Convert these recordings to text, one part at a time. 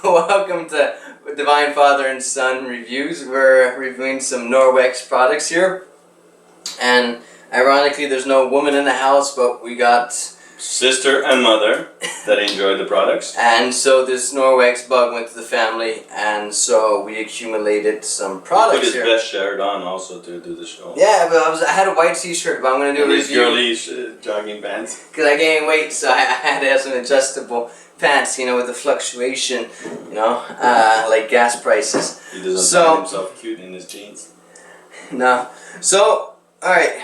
Welcome to Divine Father and Son Reviews. We're reviewing some Norwex products here. And ironically, there's no woman in the house, but we got sister and mother that enjoyed the products. And so this Norwex bug went to the family, and so we accumulated some products He put his here. best shirt on also to do the show. Yeah, but I had a white t-shirt, but I'm going to do a these review. girly jogging pants. Because I gained weight, so I had to have some adjustable pants, with the fluctuation, like gas prices. He doesn't find himself cute in his jeans. No. So, alright,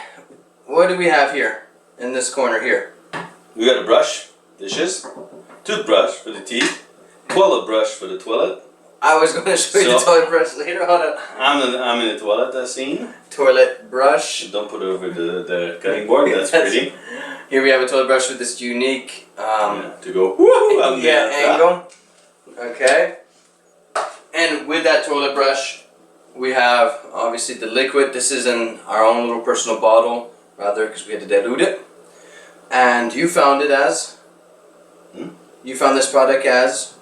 what do we have here, in this corner here? We got a brush, dishes, toothbrush for the teeth, toilet brush for the toilet. I was going to show you the toilet brush later. Hold on. I'm in the toilet scene. Toilet brush. Don't put it over the cutting board. That's pretty. Here we have a toilet brush with this unique to go woohoo angle. Okay. And with that toilet brush, we have obviously the liquid. This is in our own little personal bottle, rather, because we had to dilute it. And you found it as? You found this product as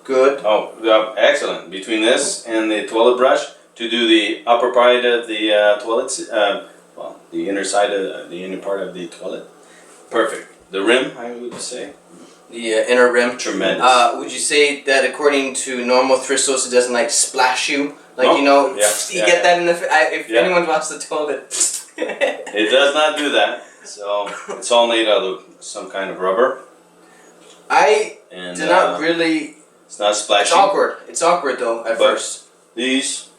good? Oh, yeah, excellent. Between this and the toilet brush to do the upper part of the toilet, the inner side of the inner part of the toilet. Perfect. The rim, I would say. The inner rim. Tremendous. Would you say that according to normal thistles, it doesn't like splash you? Like, you get that in the... if anyone wants the toilet... It does not do that. So, it's all made out of some kind of rubber. I did not really... It's not splashing. It's awkward. It's awkward though, at first. This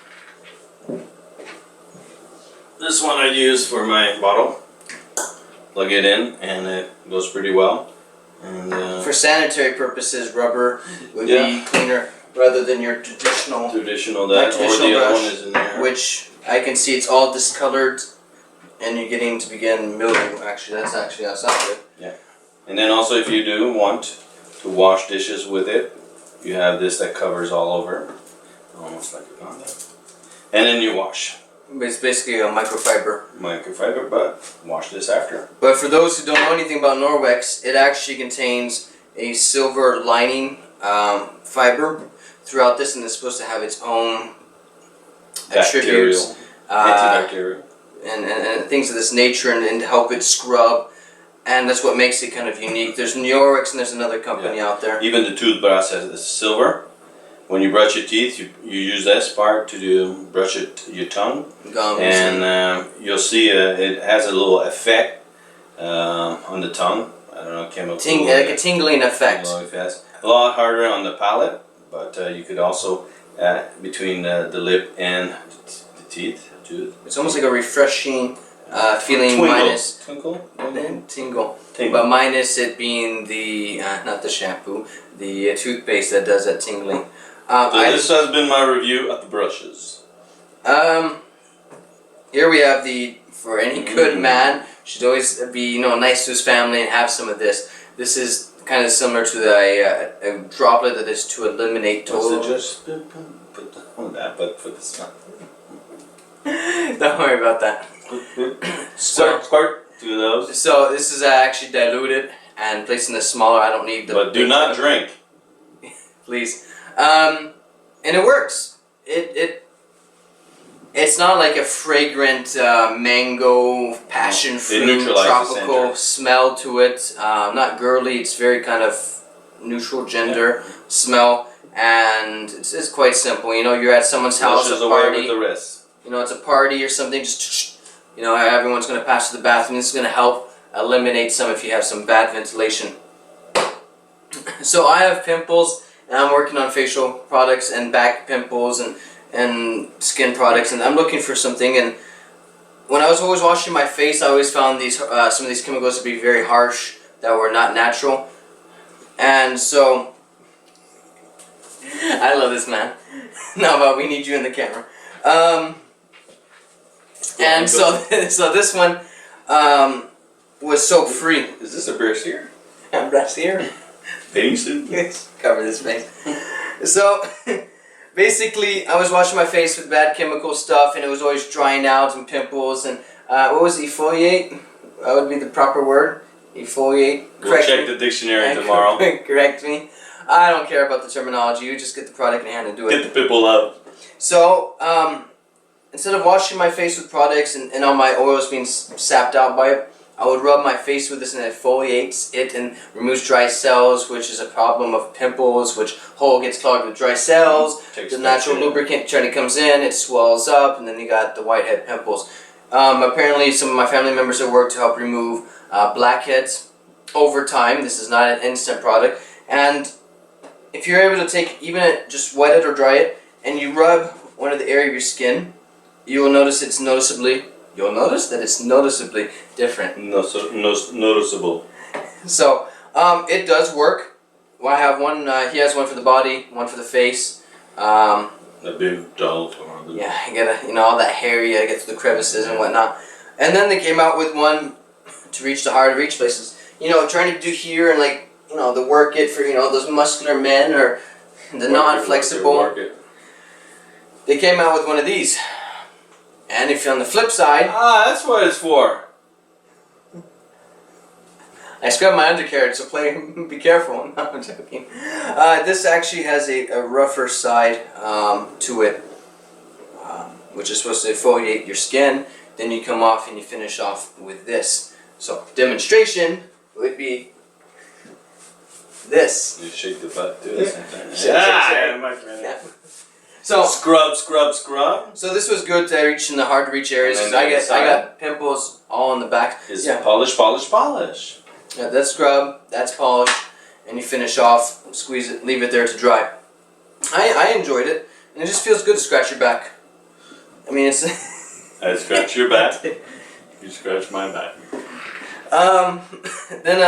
one I use for my bottle. Plug it in and it goes pretty well. And, for sanitary purposes, rubber would be cleaner rather than your traditional that, or the other one is in there. Which I can see it's all discolored and you're getting to begin mildew. Actually, that's not good. Yeah. And then also if you do want to wash dishes with it, you have this that covers all over. Almost like a condom. And then you wash. It's basically a microfiber. Microfiber, but wash this after. But for those who don't know anything about Norwex, it actually contains a silver lining fiber throughout this, and it's supposed to have its own attributes, antibacterial, and things of this nature, and to help it scrub. And that's what makes it kind of unique. There's Norwex and there's another company out there. Even the toothbrush has silver. When you brush your teeth, you use this part to brush your tongue. Gums. And you'll see it has a little effect on the tongue. I don't know, chemical. Like a tingling effect. A lot harder on the palate, but you could also, between the lip and the teeth. It's almost like a refreshing feeling. Tingle. But minus it being the, not the shampoo, the toothpaste that does that tingling. So this has been my review of the brushes. Here we have for any good man, should always be, nice to his family and have some of this. This is kind of similar to a droplet that is to eliminate total. Just put on that, but for this one. Don't worry about that. Squirt. Do those. So this is actually diluted and placed in the smaller. I don't need the. But do not drink. Please. And it works. It's not like a fragrant mango, passion fruit, tropical smell to it. Not girly. It's very kind of neutral gender smell, and it's quite simple. You're at someone's house, a party. It's a party or something. Just everyone's going to pass to the bathroom. This is going to help eliminate some if you have some bad ventilation. So I have pimples. And I'm working on facial products and back pimples and skin products, and I'm looking for something. And when I was always washing my face, I always found some of these chemicals to be very harsh, that were not natural. And so I love this, man. No, but we need you in the camera. And so this one was soap free. Is this a brassiere? A brassiere. Bathing suit? Yes. Cover this face. So, basically, I was washing my face with bad chemical stuff, and it was always drying out and pimples. And what was exfoliate? That would be the proper word. Exfoliate. We'll check the dictionary tomorrow. Correct me. I don't care about the terminology. You just get the product in hand and do it. Get the people out. So, instead of washing my face with products and all my oils being sapped out by it, I would rub my face with this and it exfoliates it and removes dry cells, which is a problem of pimples, which hole gets clogged with dry cells. The natural lubricant trying to comes in, it swells up, and then you got the whitehead pimples. Apparently, some of my family members have worked to help remove blackheads over time. This is not an instant product. And if you're able to take even just wet it or dry it, and you rub one of the area of your skin, you will notice it's noticeably. You'll notice that it's noticeably different. Noticeable. So it does work. Well, I have one. He has one for the body, one for the face. A big dull. Yeah, you gotta, all that hair. You gotta get through the crevices and whatnot. And then they came out with one to reach the hard to reach places. Trying to do here and the work it for those muscular men or the non-flexible. They came out with one of these. And if you're on the flip side... that's what it's for. I scrubbed my undercarriage, so be careful. No, I'm joking. This actually has a rougher side to it, which is supposed to exfoliate your skin. Then you come off and you finish off with this. So, demonstration would be this. You shake the butt too at the same time. Yeah. So scrub. So this was good to reach in the hard to reach areas because I got pimples all in the back. Polish. Yeah, that's scrub, that's polish, and you finish off, squeeze it, leave it there to dry. I enjoyed it, and it just feels good to scratch your back. I mean, it's. I scratch your back. You scratch my back. Then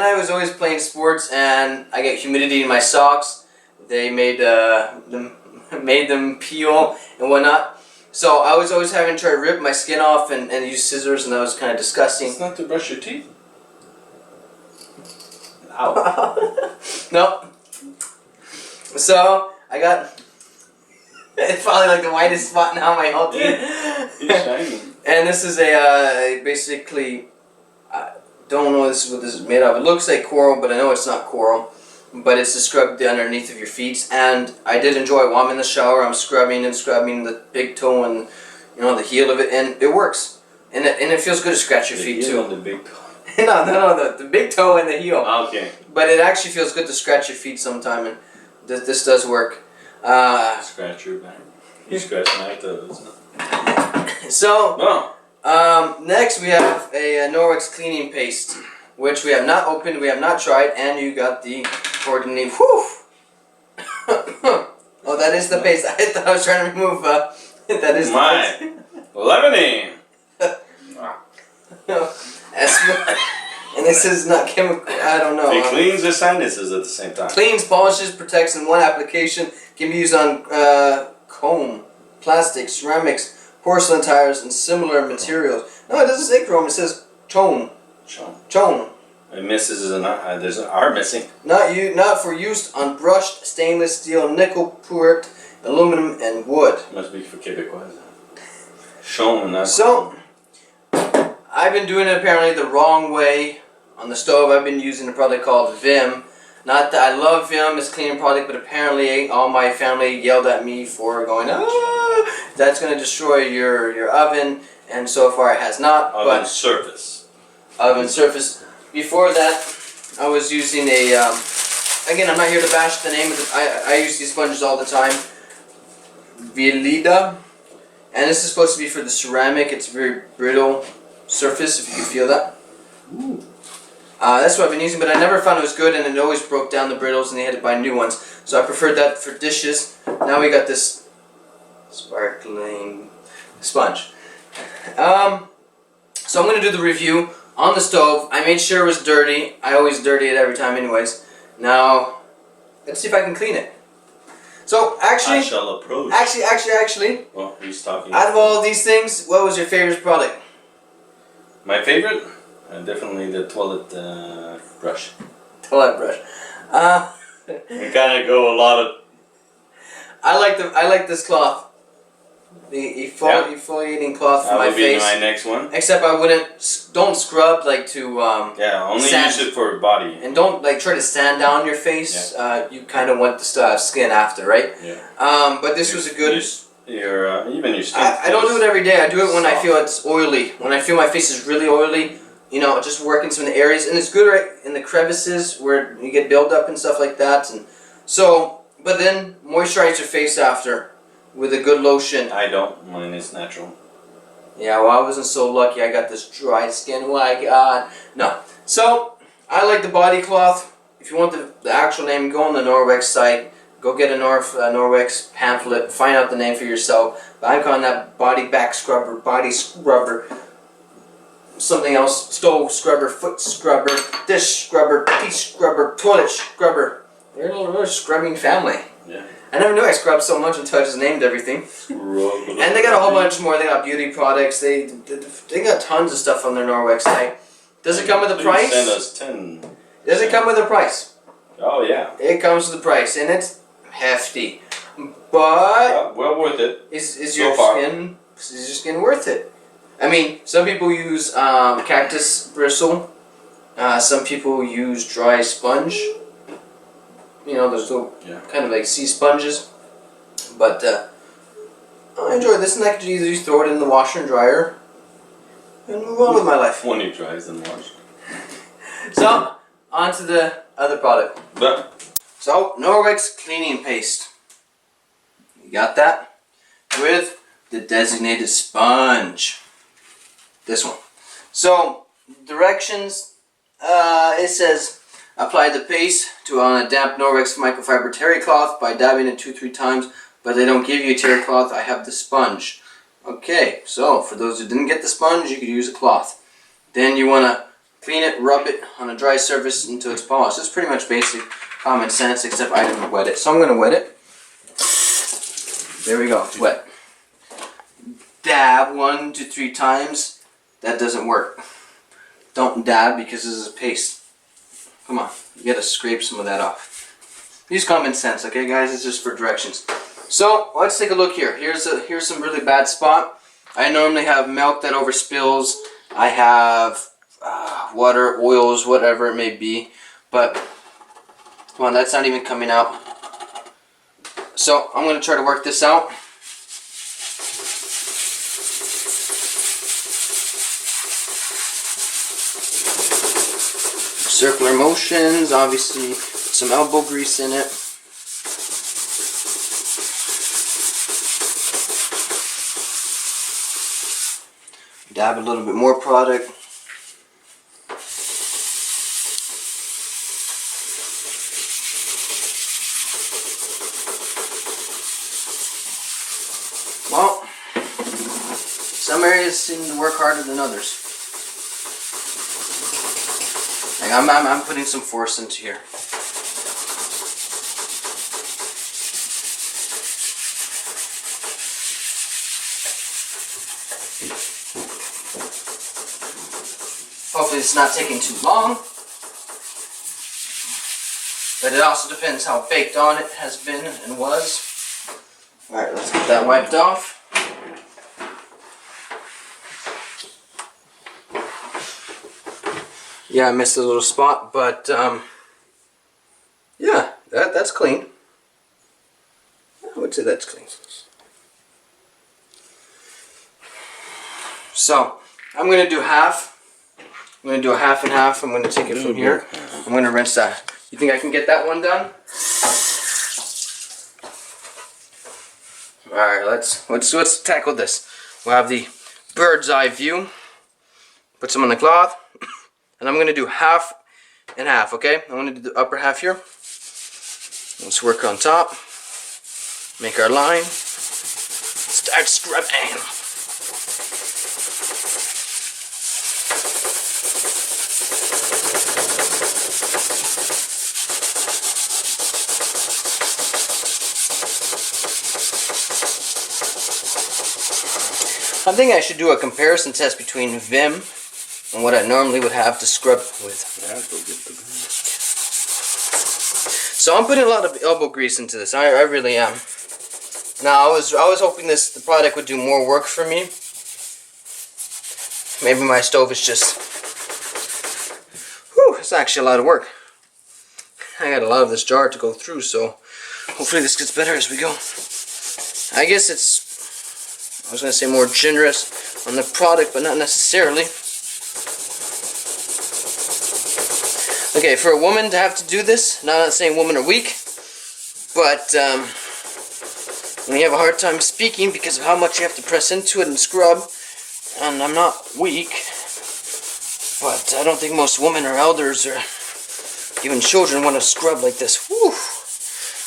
I was always playing sports, and I get humidity in my socks. They made them peel and whatnot. So I was always having to try to rip my skin off and use scissors, and that was kind of disgusting. It's not to brush your teeth. Ow. Nope. So I got. It's probably like the whitest spot now on my whole teeth. It's shiny. And this is basically. I don't know what this is made of. It looks like coral, but I know it's not coral. But it's to scrub the underneath of your feet, and I did enjoy it. While I'm in the shower, I'm scrubbing the big toe and the heel of it, and it works. And it feels good to scratch your feet too. The big toe. No, the big toe and the heel. Okay. But it actually feels good to scratch your feet sometime, and this does work. Scratch your back. You scratch my toes. So, oh. Next we have a Norwex cleaning paste, which we have not opened, we have not tried, and you got the coordinate. Whew! Oh, that is the paste. I thought I was trying to remove. That is the paste. Lemonade. And this is not chemical. I don't know. It cleans the sinuses at the same time. Cleans, polishes, protects in one application. Can be used on comb, plastic, ceramics, porcelain tires, and similar materials. No, it doesn't say chrome. It says tone. Tone. It misses there's an R missing. Not for use on brushed stainless steel, nickel, port, aluminum, and wood. Must be for Quebecois. Shown. So, I've been doing it apparently the wrong way on the stove. I've been using a product called Vim. Not that I love Vim as a cleaning product, but apparently all my family yelled at me for going, that's going to destroy your oven, and so far it has not. Oven surface. Before that, I was using a, again, I'm not here to bash the name of it. I use these sponges all the time. Velida. And this is supposed to be for the ceramic. It's a very brittle surface, if you can feel that. Ooh. That's what I've been using, but I never found it was good, and it always broke down the brittles, and they had to buy new ones. So I preferred that for dishes. Now we got this sparkling sponge. So I'm going to do the review on the stove. I made sure it was dirty. I always dirty it every time anyways. Now, let's see if I can clean it. So, actually... I shall approach. Actually... Well, he's talking. Out of all these things, what was your favorite product? My favorite? Definitely the toilet brush. Toilet brush. We kind of go a lot of... I like this cloth. the exfoliating cloth for my That would be face. my next one. Except I don't scrub like to Yeah, only sand, use it for body. and don't like try to sand down your face. Yeah. You kind of want to still have skin after, right? Yeah. But this was a good. Even your skin. I don't do it every day. I do it when I feel it's oily. When I feel my face is really oily, you know, just working some of the areas, and it's good right in the crevices where you get buildup and stuff like that. And so, but then moisturize your face after with a good lotion. I don't. Mine is natural. Yeah, well, I wasn't so lucky. I got this dry skin. Oh my God. No. So, I like the body cloth. If you want the actual name, go on the Norwex site. Go get a Norwex pamphlet. Find out the name for yourself. But I'm calling that body back scrubber, body scrubber, something else, stove scrubber, foot scrubber, dish scrubber, teeth scrubber, toilet scrubber. They're a little scrubbing family. Yeah. I never knew I scrubbed so much until I just named everything. And they got a whole bunch more. They got beauty products. They got tons of stuff on their Norwex site. Does it come with a price? Send us 10. Does it come with a price? Oh yeah. It comes with a price, and it's hefty. But well worth it. Is your skin worth it? I mean, some people use cactus bristle. Some people use dry sponge. You know, those little kind of like sea sponges. But I enjoy this, and I could easily throw it in the washer and dryer and move on with my life. When it dries and wash. So, on to the other product. But So, Norwex cleaning paste. You got that? With the designated sponge. This one. So, directions, it says, apply the paste on a damp Norwex microfiber terry cloth by dabbing it 2-3 times, but they don't give you a terry cloth. I have the sponge. Okay, so for those who didn't get the sponge, you could use a cloth. Then you want to clean it, rub it on a dry surface until it's polished. It's pretty much basic common sense, except I didn't wet it. So I'm going to wet it. There we go, it's wet. Dab 1 to 3 times. That doesn't work. Don't dab because this is a paste. Come on, you gotta scrape some of that off. Use common sense, okay guys? It's just for directions. So, let's take a look here. Here's some really bad spot. I normally have milk that overspills. I have water, oils, whatever it may be. But, come on, that's not even coming out. So, I'm gonna try to work this out. Circular motions, obviously some elbow grease in it. Dab a little bit more product. Well, some areas seem to work harder than others. I'm putting some force into here. Hopefully it's not taking too long. But it also depends how baked on it has been and was. Alright, let's get that wiped off. Yeah, I missed a little spot, but yeah, that's clean. I would say that's clean. So, I'm going to do half. I'm going to do a half and half. I'm going to take it from here. I'm going to rinse that. You think I can get that one done? Alright, let's tackle this. We'll have the bird's eye view. Put some on the cloth. And I'm going to do half and half, okay? I'm going to do the upper half here. Let's work on top. Make our line. Start scrubbing. I think I should do a comparison test between Vim and what I normally would have to scrub with. Yeah, go get the So I'm putting a lot of elbow grease into this. I really am. Now I was hoping the product would do more work for me. Maybe my stove is just, whew, it's actually a lot of work. I got a lot of this jar to go through, so hopefully this gets better as we go. I guess it's, I was going to say more generous on the product, but not necessarily. Okay, for a woman to have to do this, now I'm not saying women are weak, but when you have a hard time speaking because of how much you have to press into it and scrub, and I'm not weak, but I don't think most women or elders or even children want to scrub like this. Whew.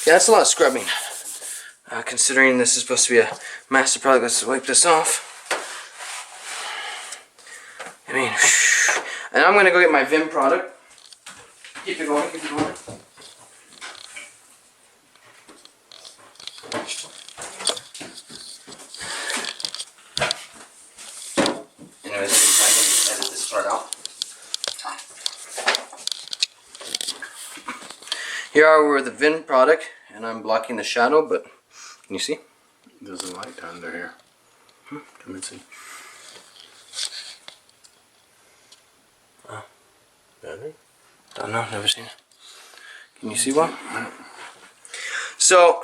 Yeah, that's a lot of scrubbing. Considering this is supposed to be a master product, let's wipe this off. I mean, and I'm going to go get my Vim product. Keep it going, keep it going. Anyways, I can edit this part out. Here are with the Vim product, and I'm blocking the shadow, but can you see? There's a light under here. Come and see. Oh, better? Don't know, never seen it. Can you see one? So,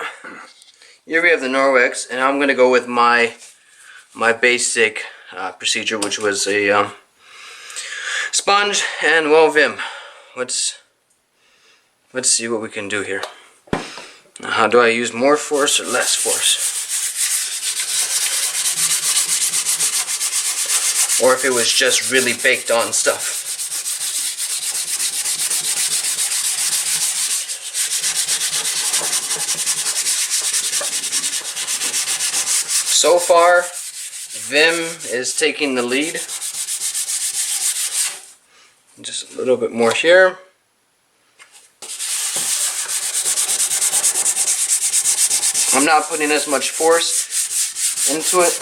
here we have the Norwex, and I'm gonna go with my basic procedure, which was a sponge and Vim. Let's see what we can do here. Now, how do I use more force or less force? Or if it was just really baked on stuff. So far, Vim is taking the lead. Just a little bit more here. I'm not putting as much force into it.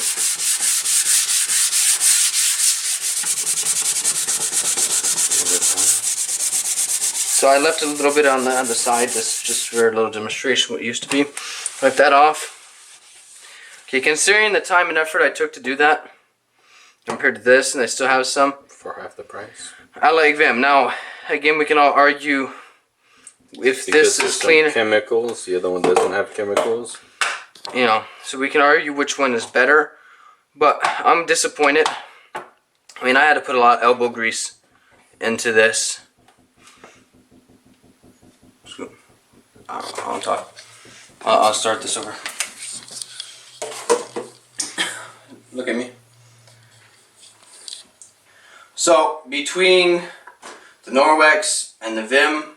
So I left a little bit on the side, just for a little demonstration what it used to be. Wipe that off. Okay, considering the time and effort I took to do that, compared to this, and I still have some. For half the price. I like Vim. Now, again, we can all argue if because this is cleaner. Chemicals, the other one doesn't have chemicals. You know, so we can argue which one is better. But I'm disappointed. I mean, I had to put a lot of elbow grease into this. I'll talk. I'll start this over. Look at me. So, between the Norwex and the Vim,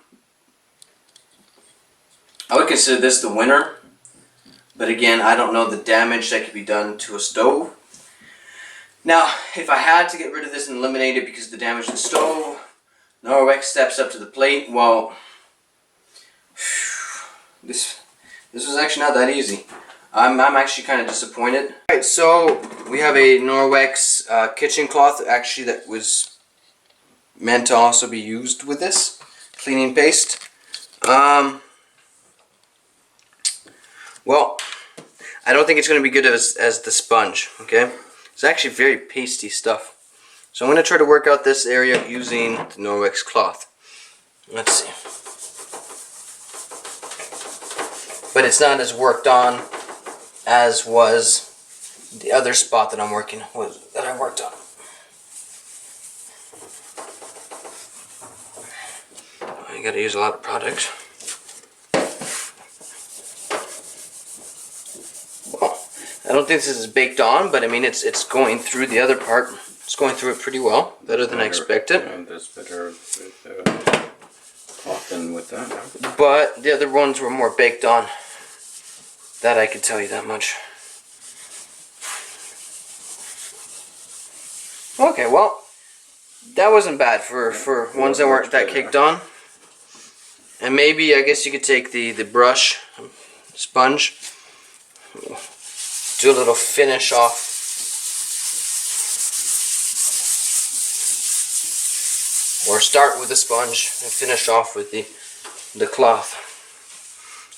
I would consider this the winner. But again, I don't know the damage that could be done to a stove. Now, if I had to get rid of this and eliminate it because of the damage to the stove, Norwex steps up to the plate. Well, this was actually not that easy. I'm actually kind of disappointed. Alright, so we have a Norwex kitchen cloth actually that was meant to also be used with this cleaning paste. Well, I don't think it's going to be good as the sponge, okay? It's actually very pasty stuff. So I'm going to try to work out this area using the Norwex cloth. Let's see. But it's not as worked on as was the other spot that I worked on. I gotta use a lot of product. Well, I don't think this is baked on, but I mean it's going through the other part. It's going through it pretty well, better than I expected. Yeah, that's better with cloth than with that. But the other ones were more baked on. That I could tell you that much. Okay, well, that wasn't bad for ones that weren't that caked on. And maybe, I guess you could take the brush, sponge, do a little finish off. Or start with the sponge and finish off with the cloth.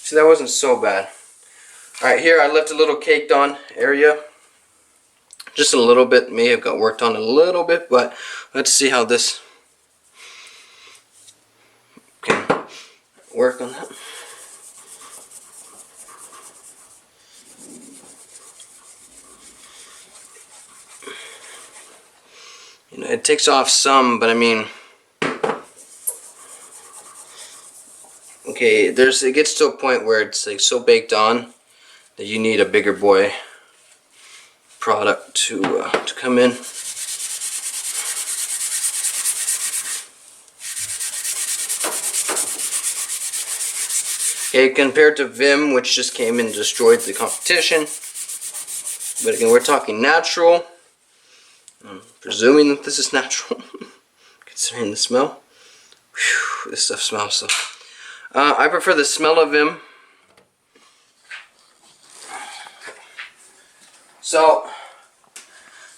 See, that wasn't so bad. Alright, here I left a little caked on area. Just a little bit, may have got worked on a little bit, but let's see how this can work on that. You know, it takes off some, but I mean, okay, it gets to a point where it's like so baked on that you need a bigger boy product to come in. Okay, compared to Vim, which just came in and destroyed the competition. But again, we're talking natural. I'm presuming that this is natural, considering the smell. Whew, this stuff smells so. I prefer the smell of Vim.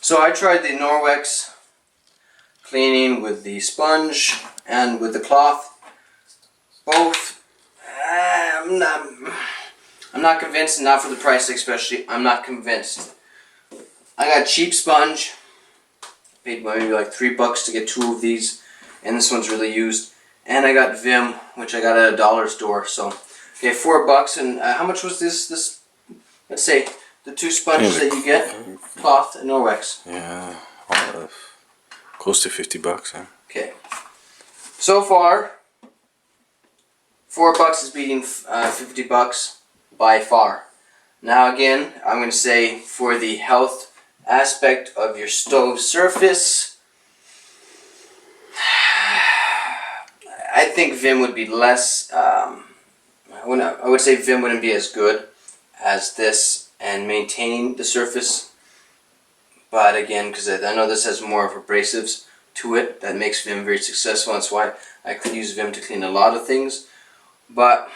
So I tried the Norwex cleaning with the sponge and with the cloth. Both, I'm not convinced, not for the price especially. I'm not convinced. I got a cheap sponge. Paid maybe like $3 to get 2 of these, and this one's really used. And I got Vim, which I got at a dollar store. So, okay, $4. And how much was this? Let's say the 2 sponges that you get, cloth and Norwex. Yeah, close to $50. Yeah. Okay. So far, $4 is beating $50 by far. Now again, I'm going to say for the health aspect of your stove surface, I think Vim would be less, I would say Vim wouldn't be as good as this and maintaining the surface. But again, because I know this has more of abrasives to it, that makes Vim very successful. That's why I could use Vim to clean a lot of things. But,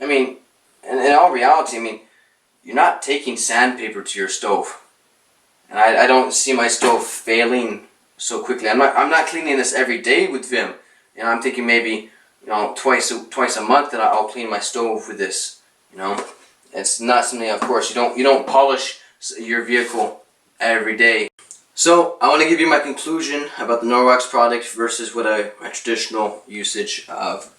I mean, in all reality, I mean, you're not taking sandpaper to your stove. And I don't see my stove failing so quickly. I'm not cleaning this every day with Vim. You know, I'm thinking maybe, you know, twice a month that I'll clean my stove with this. You know, it's not something, of course, you don't polish your vehicle every day. So I want to give you my conclusion about the Norwex product versus what a traditional usage of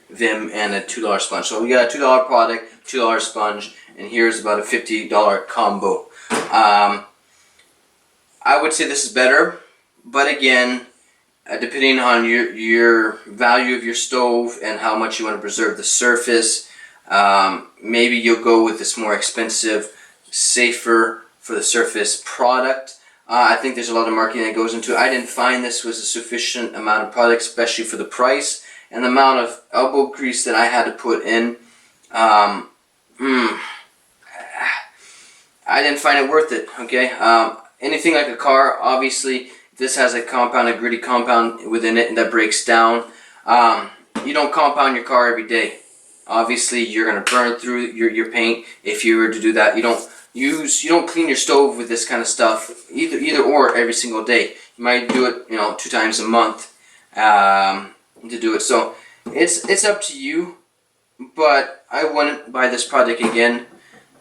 Vim and a $2 sponge. So we got a $2 product, $2 sponge, and here's about a $50 combo. I would say this is better, but again, depending on your value of your stove and how much you want to preserve the surface, maybe you'll go with this more expensive, safer for the surface product. I think there's a lot of marketing that goes into it. I didn't find this was a sufficient amount of product, especially for the price and the amount of elbow grease that I had to put in. I didn't find it worth it. Okay, anything like a car, obviously, this has a compound, a gritty compound within it, and that breaks down. You don't compound your car every day. Obviously, you're gonna burn through your paint if you were to do that. You don't clean your stove with this kind of stuff either or every single day. You might do it, you know, 2 times a month to do it. So it's up to you. But I wouldn't buy this product again,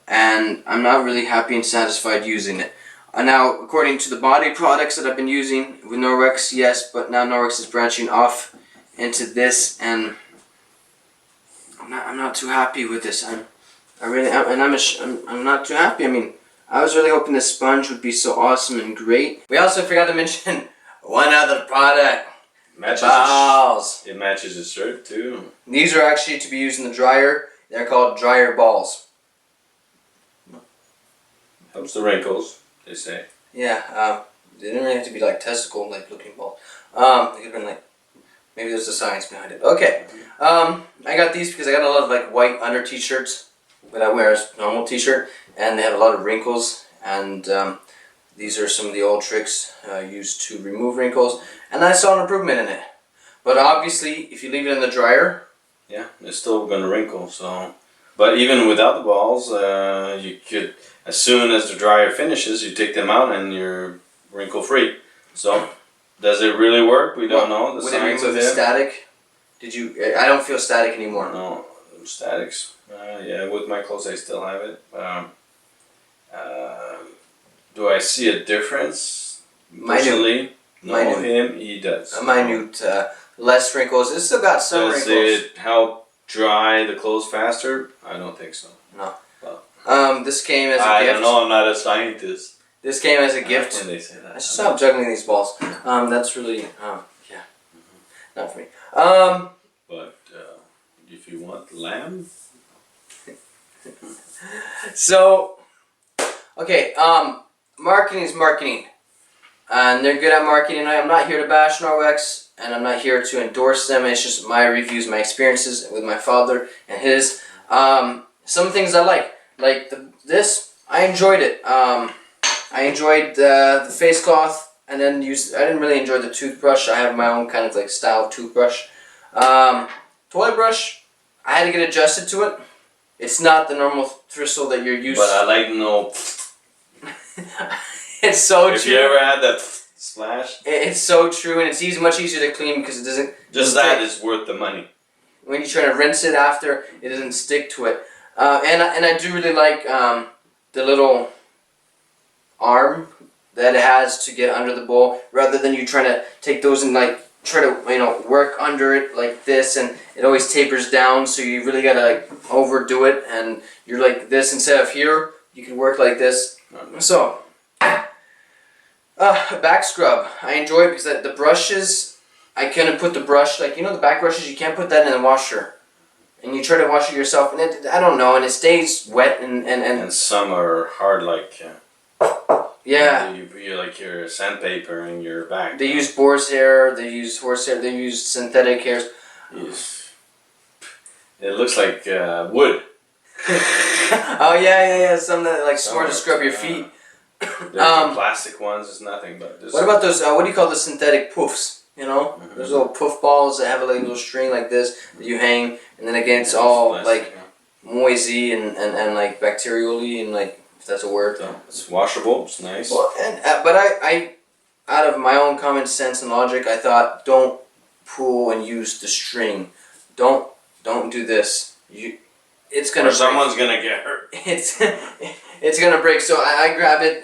and I'm not really happy and satisfied using it. Now, according to the body products that I've been using with Norwex, yes, but now Norwex is branching off into this, and I'm not too happy with this. I'm not too happy. I mean, I was really hoping this sponge would be so awesome and great. We also forgot to mention one other product. Balls. It matches the shirt too. These are actually to be used in the dryer. They're called dryer balls. Helps the wrinkles, they say. Yeah, they didn't really have to be like testicle like looking balls. They could have been like, maybe there's a science behind it. Okay, I got these because I got a lot of like white under t-shirts that I wear as normal t-shirt, and they have a lot of wrinkles, and these are some of the old tricks used to remove wrinkles, and I saw an improvement in it. But obviously, if you leave it in the dryer, yeah, it's still gonna wrinkle. So, but even without the balls, you could, as soon as the dryer finishes, you take them out and you're wrinkle free. So, does it really work? We don't know. The would it remove the static? Did you? I don't feel static anymore. No, statics. Yeah, with my clothes. I still have it. Do I see a difference? Personally, no. Minute. Him, he does. A minute, less wrinkles. It's still got some Does wrinkles. it help dry the clothes faster? I don't think so. No. Well, This came as a gift. I don't know. I'm not a scientist. This came as a gift. When they say that. I should stop juggling these balls. That's really, yeah, not for me. But if you want lamb. So, okay, marketing is marketing. And they're good at marketing. I'm not here to bash Norwex, and I'm not here to endorse them. It's just my reviews, my experiences with my father and his. Some things I like this. I enjoyed it. I enjoyed the face cloth, and then I didn't really enjoy the toothbrush. I have my own kind of like style toothbrush. Toilet brush, I had to get adjusted to it. It's not the normal bristle that you're used to. But I like to know. It's so true. If you ever had that splash. It's so true, and it's much easier to clean because it doesn't. Just that is worth the money. When you try to rinse it after, it doesn't stick to it. And I do really like the little arm that it has to get under the bowl, rather than you trying to take those and like try to work under it like this, and it always tapers down, so you really gotta like overdo it, and you're like this instead of here. You can work like this. So back scrub, I enjoy it because the brushes, I couldn't put the brush, like the back brushes, you can't put that in the washer, and you try to wash it yourself, and I don't know, and it stays wet and some are hard, like yeah. You like your sandpaper in your back. They use boar's hair, they use horsehair, they use synthetic hairs. Yes. It looks like wood. Oh yeah. Some that like smart to scrub your feet. The plastic ones is nothing but this. What about those? What do you call the synthetic poofs? Those little poof balls that have a little string like this that you hang, and then again it's all plastic, like moisy and like bacterially, and like, if that's a word. So it's washable. It's nice. Well, but I, out of my own common sense and logic, I thought, don't pull and use the string. Don't do this. It's gonna. Or someone's gonna get hurt. It's gonna break. So I grab it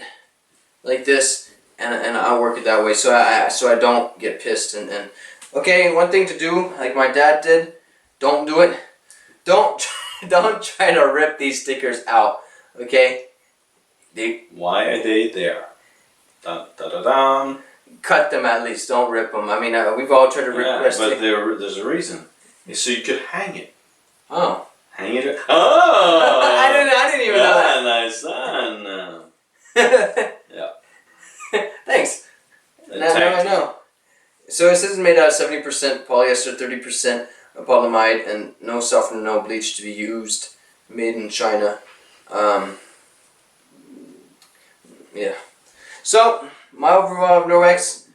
like this, and I work it that way. So I don't get pissed. And okay, one thing to do, like my dad did, don't do it. Don't try to rip these stickers out. Okay. Why are they there? Dun, dun, dun, dun. Cut them at least. Don't rip them. I mean, we've all tried to rip. Yeah, but there's a reason. It's so you could hang it. Oh. Hang it. Oh. I didn't even know that. Nice son. Yeah. Thanks. Now I know. So it says it's made out of 70% polyester, 30% polyamide, and no softener, no bleach to be used. Made in China. Yeah. So my overall of Norwex,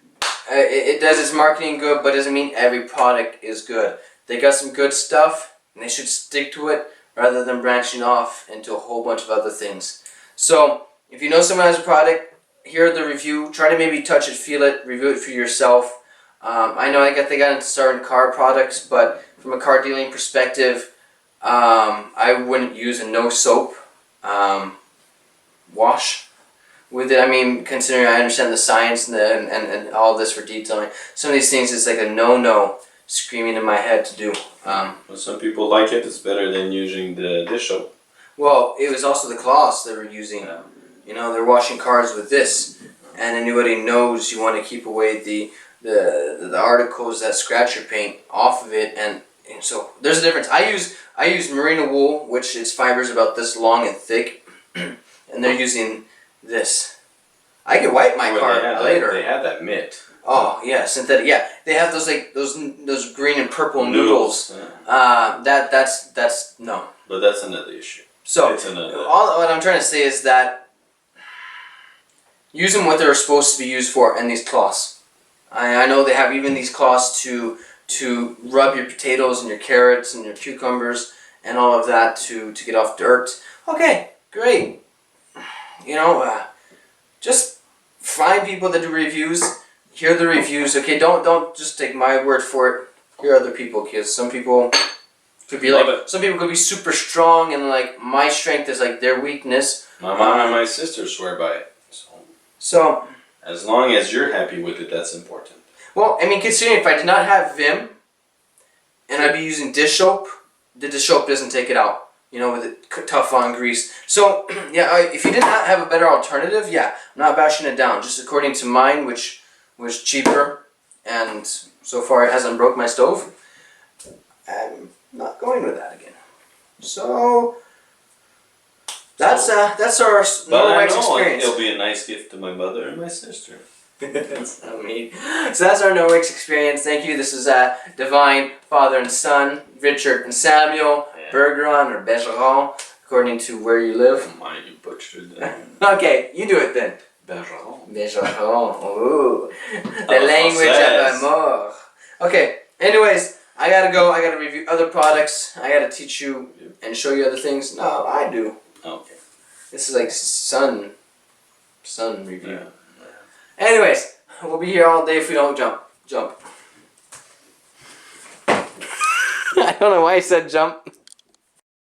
it does its marketing good, but doesn't mean every product is good. They got some good stuff, and they should stick to it rather than branching off into a whole bunch of other things. So if you know someone has a product, hear the review. Try to maybe touch it, feel it, review it for yourself. I know they got into certain car products, but from a car dealing perspective, I wouldn't use a no soap wash with it. I mean, considering I understand the science and all this for detailing, some of these things is like a no screaming in my head to do. Well, some people like it. It's better than using the dish soap. Well, it was also the cloths they were using. They're washing cars with this, and anybody knows you want to keep away the articles that scratch your paint off of it, and so there's a difference. I use merino wool, which its fibers about this long and thick, and they're using this. I could wipe my car later. They had that mitt. Oh yeah, synthetic. Yeah, they have those like those green and purple noodles. Yeah. That's no. But that's another issue. So all what I'm trying to say is that use them what they're supposed to be used for, and these cloths. I know they have even these cloths to rub your potatoes and your carrots and your cucumbers and all of that to get off dirt. Okay, great. Just find people that do reviews. Hear the reviews. Okay, don't just take my word for it. Hear other people, because some people Could be like some people could be super strong, and like my strength is like their weakness. My mom and my sister swear by it. So as long as you're happy with it, that's important. Well, I mean, considering if I did not have Vim, and I'd be using dish soap, the dish soap doesn't take it out. You know, with it tough on grease. So yeah, if you did not have a better alternative, yeah, I'm not bashing it down. Just according to mine, which was cheaper, and so far it hasn't broke my stove. I'm not going with that again. So that's our Norwex experience. It'll be a nice gift to my mother and my sister. That's not me. So that's our Norwex experience. Thank you. This is Divine Father and Son, Richard and Samuel, Bergeron or Bergeron, according to where you live. Oh my, you butchered that. Okay, you do it then. Bergeron. Bergeron. Ooh. The language of amour. Okay, anyways, I gotta go. I gotta review other products. I gotta teach you and show you other things. No, I do. Okay. This is like sun review. Yeah. Anyways, we'll be here all day if we don't jump. I don't know why I said jump.